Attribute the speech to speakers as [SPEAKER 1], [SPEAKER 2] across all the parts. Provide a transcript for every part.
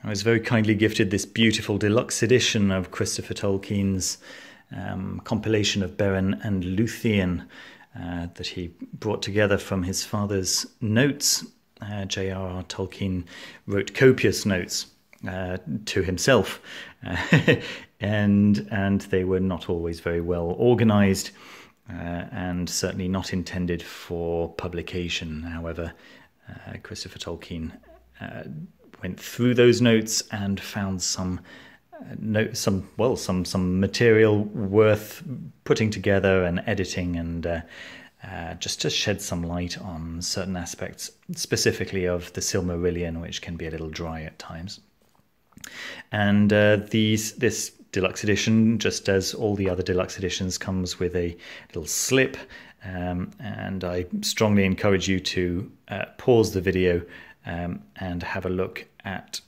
[SPEAKER 1] I was very kindly gifted this beautiful deluxe edition of Christopher Tolkien's compilation of Beren and Lúthien that he brought together from his father's notes. JRR Tolkien wrote copious notes to himself, and they were not always very well organized, and certainly not intended for publication. However, Christopher Tolkien went through those notes and found some material worth putting together and editing, and just to shed some light on certain aspects, specifically of the Silmarillion, which can be a little dry at times. And this deluxe edition, just as all the other deluxe editions, comes with a little slip, and I strongly encourage you to pause the video and have a look at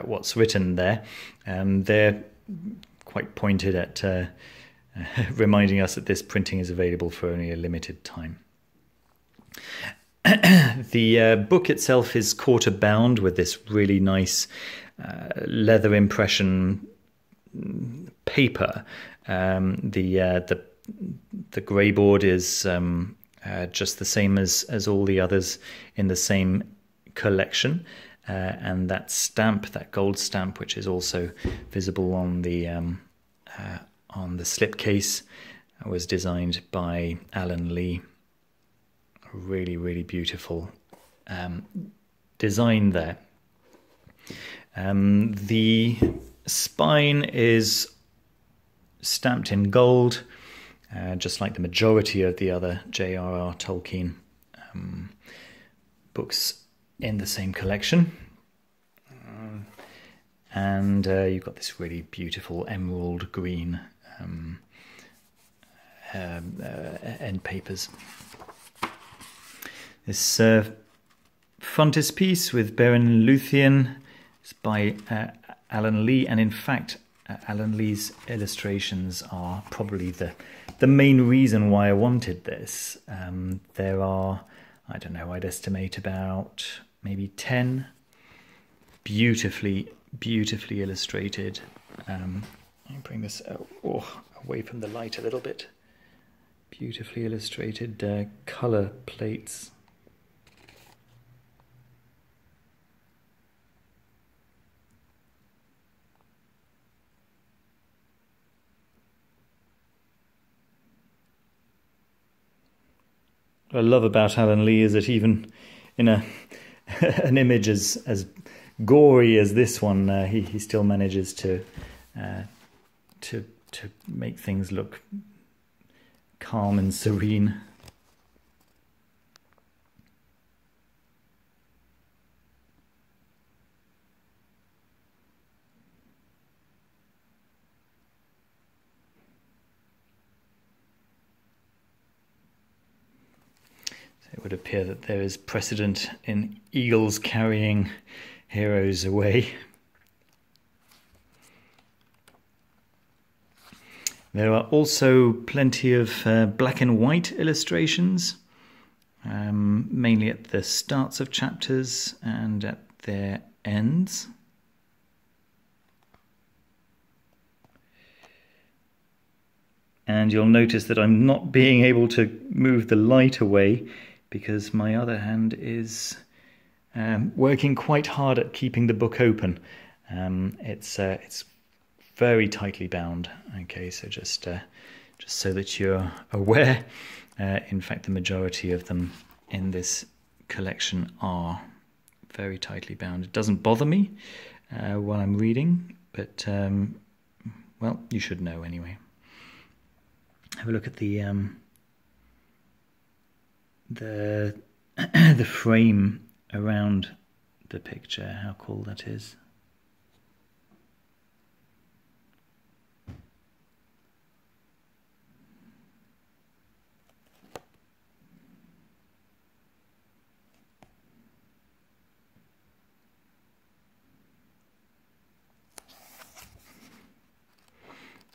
[SPEAKER 1] what's written there. They're quite pointed at reminding us that this printing is available for only a limited time. The book itself is quarter bound with this really nice leather impression paper. The grey board is just the same as all the others in the same collection, and that stamp, that gold stamp, which is also visible on the slipcase, was designed by Alan Lee. A really, really beautiful design there. The spine is stamped in gold, just like the majority of the other JRR Tolkien books in the same collection. And you've got this really beautiful emerald green end papers. This frontispiece with Beren and Lúthien is by Alan Lee, and in fact Alan Lee's illustrations are probably the main reason why I wanted this. There are, I don't know, I'd estimate about maybe 10 beautifully illustrated. Let me bring this away from the light a little bit. Beautifully illustrated colour plates. What I love about Alan Lee is that even in an image as gory as this one, he still manages to make things look calm and serene. It would appear that there is precedent in eagles carrying heroes away. There are also plenty of black and white illustrations, mainly at the starts of chapters and at their ends. And you'll notice that I'm not being able to move the light away because my other hand is working quite hard at keeping the book open. It's very tightly bound. Okay, so just so that you're aware, in fact, the majority of them in this collection are very tightly bound. It doesn't bother me while I'm reading, but well, you should know anyway. Have a look at the frame around the picture, how cool that is.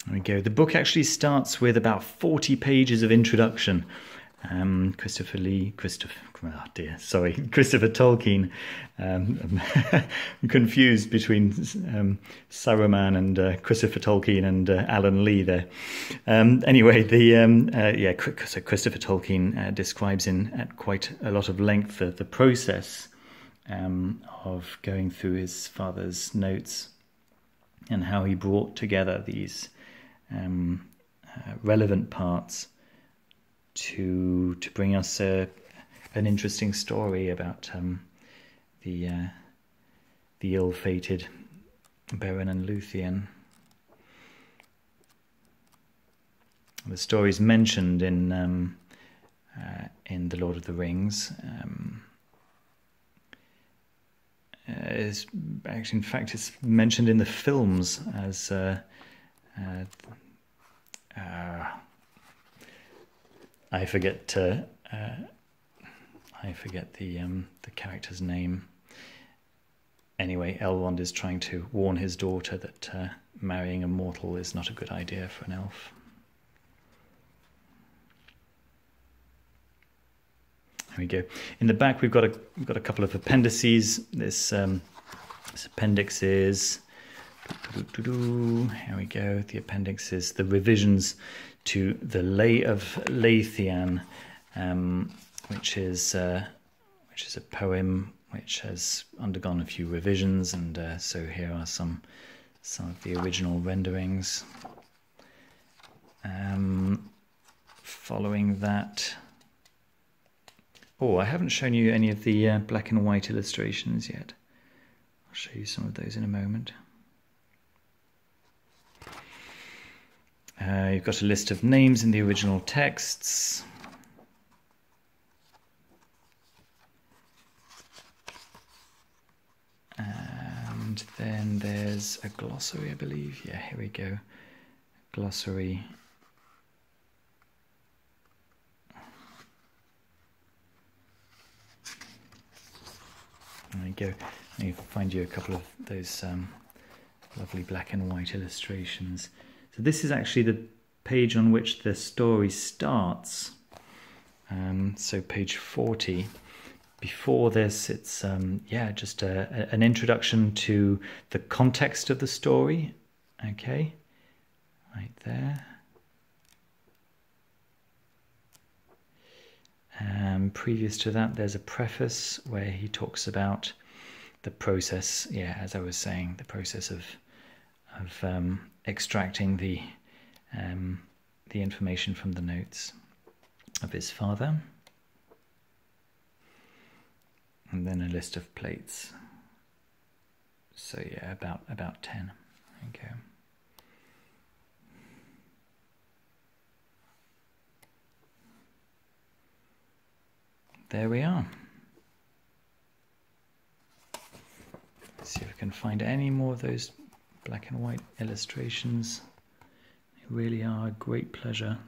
[SPEAKER 1] There we go. The book actually starts with about 40 pages of introduction. Christopher Tolkien. I'm confused between Saruman and Christopher Tolkien and Alan Lee there. Anyway, so Christopher Tolkien describes at quite a lot of length the process of going through his father's notes and how he brought together these relevant parts to bring us an interesting story about the ill-fated Beren and Lúthien. The story is mentioned in The Lord of the Rings. Is actually, in fact, it's mentioned in the films as I forget the character's name. Anyway, Elrond is trying to warn his daughter that marrying a mortal is not a good idea for an elf. There we go. In the back, we've got a couple of appendices. This Appendices. Here we go. The Appendices, the revisions to the Lay of Lúthien, which is a poem which has undergone a few revisions, and so here are some of the original renderings. Following that, I haven't shown you any of the black and white illustrations yet. I'll show you some of those in a moment. You've got a list of names in the original texts. And then there's a glossary, I believe. Yeah, here we go. Glossary. There you go. Let me find you a couple of those lovely black and white illustrations. So this is actually the page on which the story starts. So page 40. Before this, it's just an introduction to the context of the story. Okay, right there. Previous to that, there's a preface where he talks about the process. Yeah, as I was saying, the process of extracting the information from the notes of his father, and then a list of plates. So yeah, about 10. Okay. There we are. Let's see if we can find any more of those black and white illustrations. They really are a great pleasure.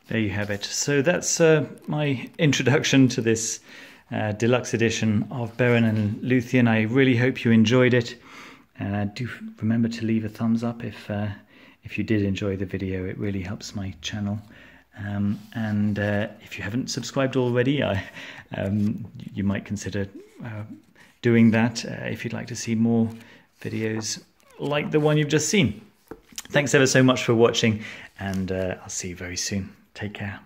[SPEAKER 1] There you have it. So that's my introduction to this deluxe edition of Beren and Lúthien. I really hope you enjoyed it. Do remember to leave a thumbs up if you did enjoy the video. It really helps my channel. And if you haven't subscribed already, you might consider doing that if you'd like to see more videos like the one you've just seen. Thanks ever so much for watching, and I'll see you very soon. Take care.